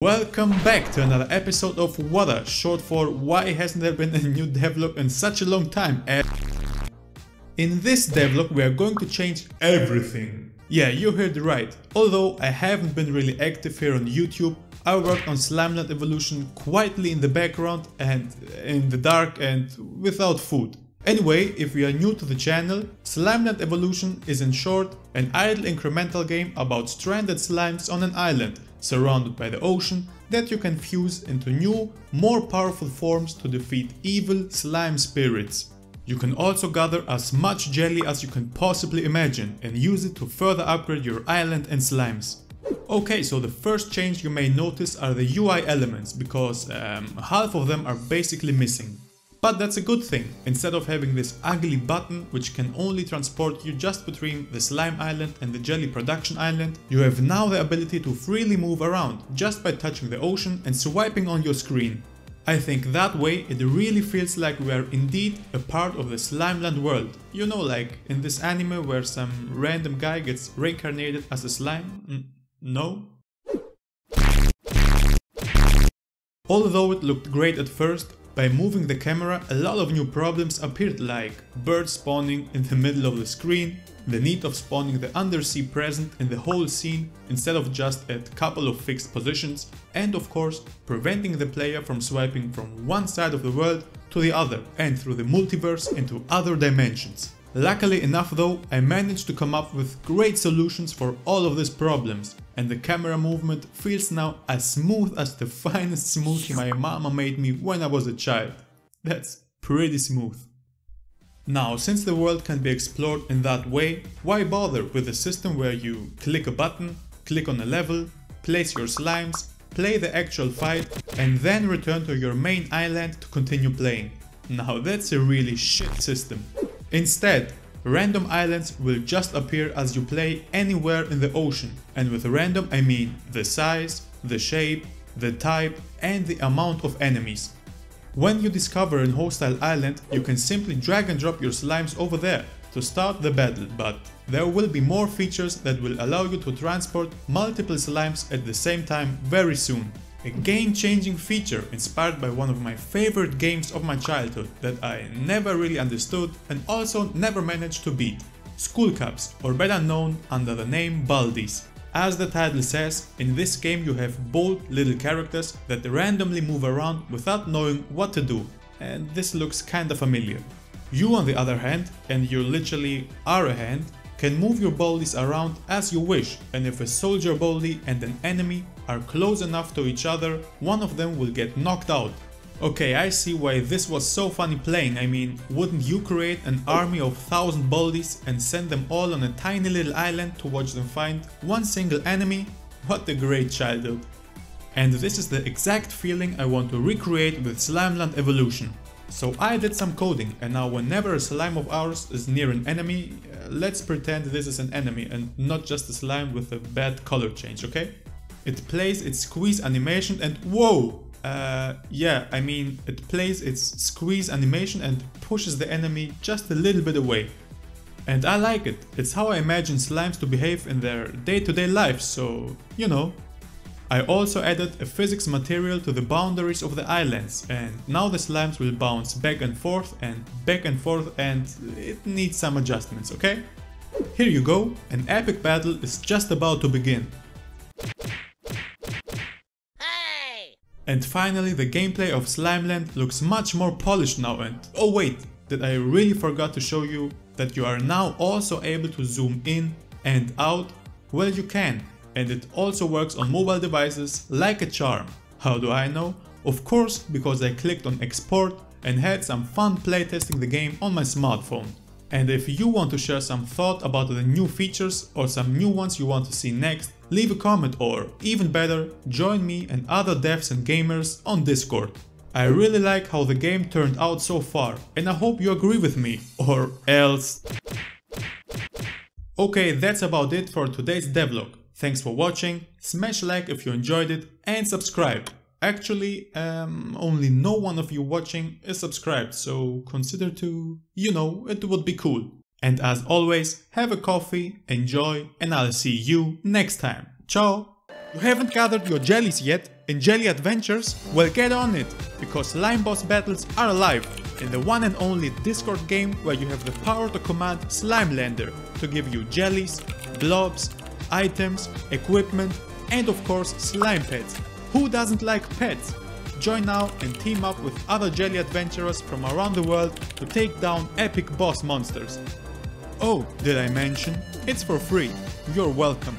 Welcome back to another episode of WHATA, short for Why Hasn't There Been a New Devlog in Such a Long Time. In this devlog we are going to change everything. Yeah, you heard right. Although I haven't been really active here on YouTube, I worked on Slimeland Evolution quietly in the background and in the dark and without food. Anyway, if you are new to the channel, Slimeland Evolution is in short an idle incremental game about stranded slimes on an island surrounded by the ocean that you can fuse into new, more powerful forms to defeat evil slime spirits. You can also gather as much jelly as you can possibly imagine and use it to further upgrade your island and slimes. Okay, so the first change you may notice are the UI elements, because half of them are basically missing. But that's a good thing. Instead of having this ugly button which can only transport you just between the slime island and the jelly production island, you have now the ability to freely move around just by touching the ocean and swiping on your screen. I think that way it really feels like we are indeed a part of the Slimeland world. You know, like in this anime where some random guy gets reincarnated as a slime? No? Although it looked great at first, by moving the camera a lot of new problems appeared, like birds spawning in the middle of the screen, the need of spawning the undersea present in the whole scene instead of just at a couple of fixed positions, and of course preventing the player from swiping from one side of the world to the other and through the multiverse into other dimensions. Luckily enough though, I managed to come up with great solutions for all of these problems, and the camera movement feels now as smooth as the finest smooth my mama made me when I was a child. That's pretty smooth. Now, since the world can be explored in that way, why bother with a system where you click a button, click on a level, place your slimes, play the actual fight, and then return to your main island to continue playing? Now that's a really shit system. Instead, random islands will just appear as you play anywhere in the ocean, and with random I mean the size, the shape, the type, and the amount of enemies. When you discover a hostile island, you can simply drag and drop your slimes over there to start the battle, but there will be more features that will allow you to transport multiple slimes at the same time very soon. A game-changing feature inspired by one of my favorite games of my childhood that I never really understood and also never managed to beat: School Cups, or better known under the name Baldies. As the title says, in this game you have bold little characters that randomly move around without knowing what to do, and this looks kinda familiar. You on the other hand, and you literally are a hand, can move your Baldies around as you wish, and if a soldier Baldi and an enemy are close enough to each other, one of them will get knocked out. Okay, I see why this was so funny playing. I mean, wouldn't you create an army of 1000 Baldies and send them all on a tiny little island to watch them find one single enemy? What a great childhood. And this is the exact feeling I want to recreate with Slimeland Evolution. So I did some coding, and now whenever a slime of ours is near an enemy, let's pretend this is an enemy and not just a slime with a bad color change, okay? It plays its squeeze animation and whoa! It plays its squeeze animation and pushes the enemy just a little bit away. And I like it. It's how I imagine slimes to behave in their day-to-day life, so you know. I also added a physics material to the boundaries of the islands, and now the slimes will bounce back and forth, and it needs some adjustments, okay? Here you go, an epic battle is just about to begin. And finally, the gameplay of Slimeland looks much more polished now, and oh wait, did I really forgot to show you that you are now also able to zoom in and out? Well, you can, and it also works on mobile devices like a charm. How do I know? Of course, because I clicked on export and had some fun playtesting the game on my smartphone. And if you want to share some thought about the new features or some new ones you want to see next, leave a comment, or even better, join me and other devs and gamers on Discord. I really like how the game turned out so far, and I hope you agree with me, or else. Okay, that's about it for today's devlog. Thanks for watching, smash like if you enjoyed it, and subscribe. Actually, only no one of you watching is subscribed, so consider to, it would be cool. And as always, have a coffee, enjoy, and I'll see you next time. Ciao! You haven't gathered your jellies yet in Jelly Adventures? Well, get on it, because Slime Boss battles are alive in the one and only Discord game where you have the power to command Slimelander to give you jellies, blobs, items, equipment, and of course slime pets. Who doesn't like pets? Join now and team up with other jelly adventurers from around the world to take down epic boss monsters. Oh, did I mention? It's for free. You're welcome.